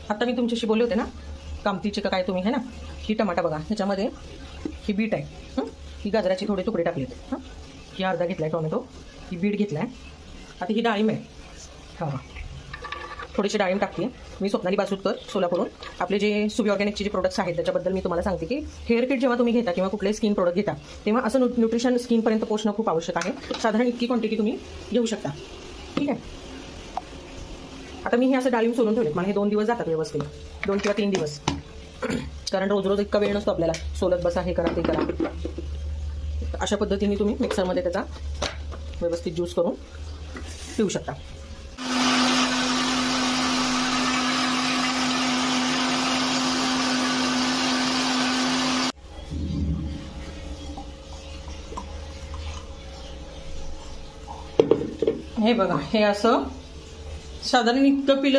आता मी तुमच्याशी बोलले होते ना कामतीचे का काय तुम्ही है ना, ही टमाटा बघा ह्याच्यामध्ये ही बीट आहे, ही गाजराचे थोडे तुकडे टाकलेत, ही अर्धा घेतला आहे टोमॅटो, ही बीट घेतला आहे, आता ही डाळिंब आहे, हां थोडीशी डाळिंब टाकते मी. स्वप्नाली बाजूकर सोलापूरून. आपले जे सुबी ऑर्गॅनिकचे जे प्रोडक्ट्स आहेत त्याच्याबद्दल मी तुम्हाला सांगते की हेअर किट जेव्हा तुम्ही घेता किंवा कुठलेही स्किन प्रोडक्ट घेता तेव्हा असं न्यूट्रिशन स्किनपर्यंत पोहोचणं खूप आवश्यक आहे. साधारण इतकी क्वांटिटी तुम्ही घेऊ शकता, ठीक आहे. आता मी हे असं डाळिंब सोलून ठेवलेत, मला हे 2 दिवस जातात व्यवस्थित, 2 किंवा 3 दिवस, कारण रोज रोज इतका वेळ नसतो आपल्याला सोलत बसा हे करा ते करा. अशा पद्धतीने तुम्ही मिक्सरमध्ये त्याचा व्यवस्थित ज्यूस करून पिऊ शकता. हे बघा, हे असं साधारण इतकं पिलं